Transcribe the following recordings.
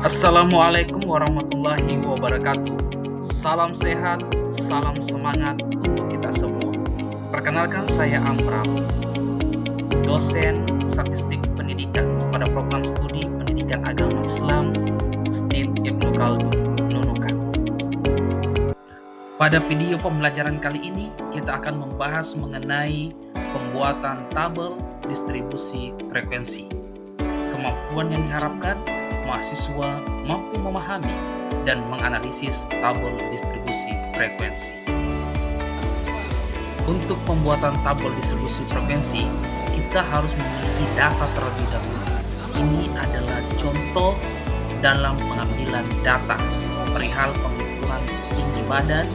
Assalamualaikum warahmatullahi wabarakatuh. Salam sehat, salam semangat untuk kita semua. Perkenalkan saya Amram, dosen Statistik Pendidikan pada program studi Pendidikan Agama Islam STIP Ibnu Khaldun Nunukan. Pada video pembelajaran kali ini kita akan membahas mengenai pembuatan tabel distribusi frekuensi. Kemampuan yang diharapkan mahasiswa mampu memahami dan menganalisis tabel distribusi frekuensi. Untuk pembuatan tabel distribusi frekuensi, kita harus memiliki data terlebih dahulu. Ini adalah contoh dalam pengambilan data perihal pengukuran tinggi badan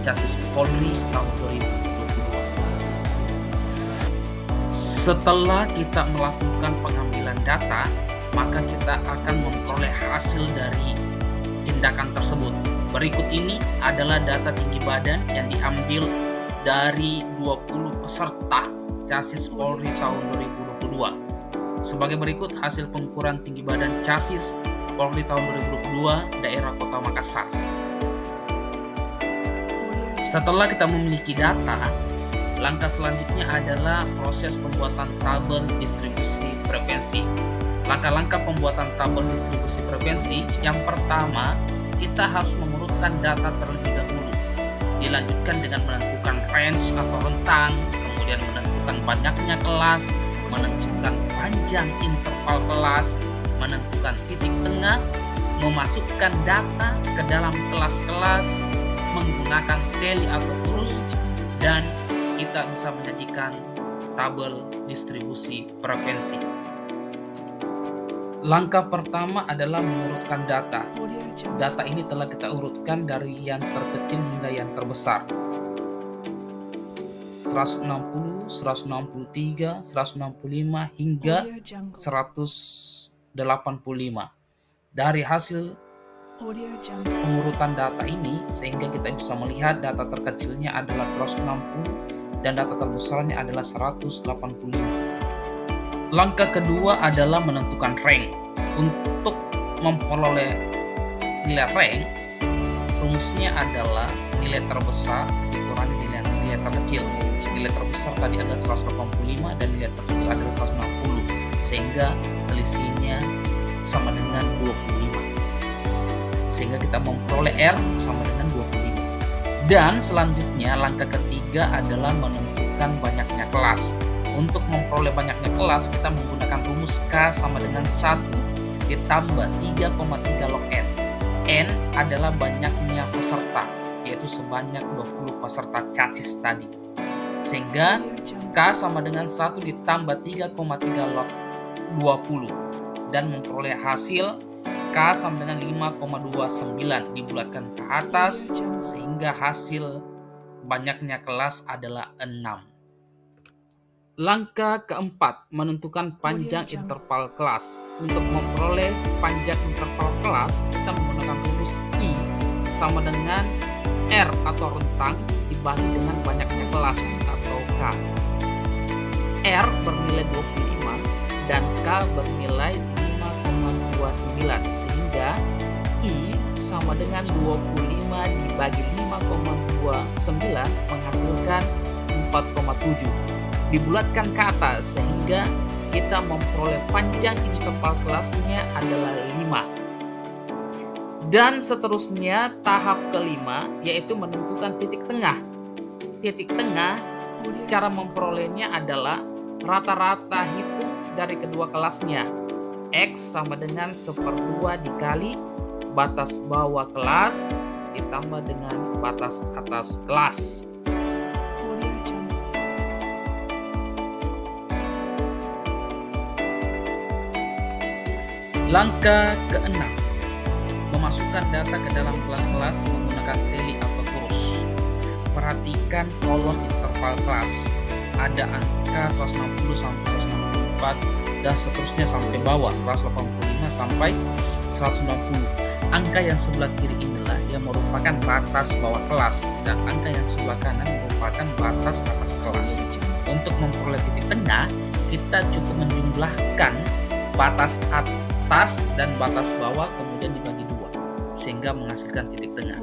Chassis Polri tahun 2022. Setelah kita melakukan pengambilan data, maka kita akan memperoleh hasil dari tindakan tersebut. Berikut ini adalah data tinggi badan yang diambil dari 20 peserta Chassis Polri tahun 2022. Sebagai berikut hasil pengukuran tinggi badan Chassis Polri tahun 2022 daerah Kota Makassar. Setelah kita memiliki data, langkah selanjutnya adalah proses pembuatan tabel distribusi frekuensi. Langkah-langkah pembuatan tabel distribusi frekuensi, yang pertama, kita harus mengurutkan data terlebih dahulu. Dilanjutkan dengan menentukan range atau rentang, kemudian menentukan banyaknya kelas, menentukan panjang interval kelas, menentukan titik tengah, memasukkan data ke dalam kelas-kelas menggunakan teli atau turus, dan kita bisa menyajikan tabel distribusi frekuensi. Langkah pertama adalah mengurutkan data. Data ini telah kita urutkan dari yang terkecil hingga yang terbesar. 160, 163, 165 hingga 185. Dari hasil pengurutan data ini, sehingga kita bisa melihat data terkecilnya adalah 160 dan data terbesarnya adalah 185. Langkah kedua adalah menentukan rank. Untuk memperoleh nilai rank, rumusnya adalah nilai terbesar dikurangi nilai terkecil. Nilai terbesar tadi adalah 185 dan nilai terkecil adalah 160, sehingga selisihnya sama dengan 25. Sehingga kita memperoleh R sama dengan 25. Dan selanjutnya langkah ketiga adalah menentukan banyaknya kelas. Untuk memperoleh banyaknya kelas, kita menggunakan rumus K sama dengan 1 ditambah 3,3 log N. N adalah banyaknya peserta, yaitu sebanyak 20 peserta Chassis tadi. Sehingga K sama dengan 1 ditambah 3,3 log 20 dan memperoleh hasil K sama dengan 5,29 dibulatkan ke atas, sehingga hasil banyaknya kelas adalah 6. Langkah keempat, menentukan panjang interval kelas. Untuk memperoleh panjang interval kelas, kita menggunakan rumus I sama dengan R atau rentang dibagi dengan banyaknya kelas atau K. R bernilai 25 dan K bernilai 5,29, sehingga I sama dengan 25 dibagi 5,29 menghasilkan 4,7. Dibulatkan ke atas, sehingga kita memperoleh panjang interval kelasnya adalah 5. Dan seterusnya tahap kelima, yaitu menentukan titik tengah. Titik tengah, cara memperolehnya adalah rata-rata hitung dari kedua kelasnya. X sama dengan 1/2 dikali batas bawah kelas ditambah dengan batas atas kelas. Langkah keenam, memasukkan data ke dalam kelas-kelas menggunakan teli atau turus. Perhatikan kolom interval kelas. Ada angka 160 sampai 164 dan seterusnya sampai bawah 185 sampai 190. Angka yang sebelah kiri inilah yang merupakan batas bawah kelas, dan angka yang sebelah kanan merupakan batas atas kelas. Untuk memperoleh titik tengah, kita cukup menjumlahkan batas atas dan batas bawah kemudian dibagi 2 sehingga menghasilkan titik tengah.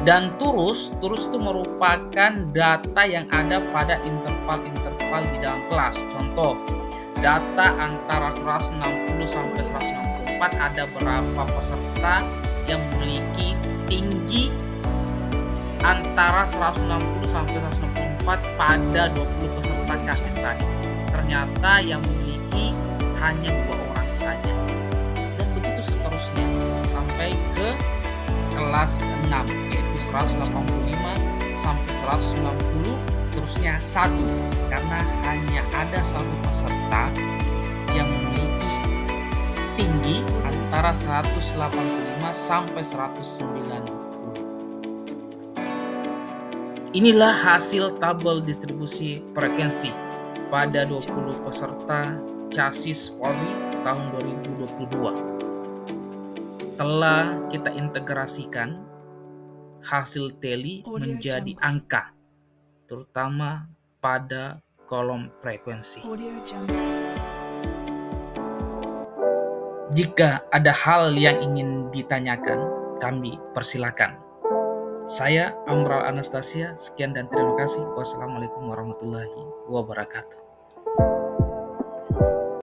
Dan turus itu merupakan data yang ada pada interval-interval di dalam kelas. Contoh, data antara 160 sampai 164 ada berapa peserta yang memiliki tinggi antara 160 sampai 164 pada 20 peserta kasus tadi. Ternyata yang memiliki hanya 2 orang saja. Dan begitu seterusnya sampai ke kelas 6 yaitu 185 sampai 190, terusnya 1 karena hanya ada 1 peserta yang memiliki tinggi antara 185 sampai 190. Inilah hasil tabel distribusi frekuensi pada 20 peserta Casis Polri tahun 2022. Telah kita integrasikan hasil teli menjadi angka, terutama pada kolom frekuensi. Jika ada hal yang ingin ditanyakan, kami persilakan. Saya Amral Anastasia, sekian dan terima kasih. Wassalamualaikum warahmatullahi wabarakatuh.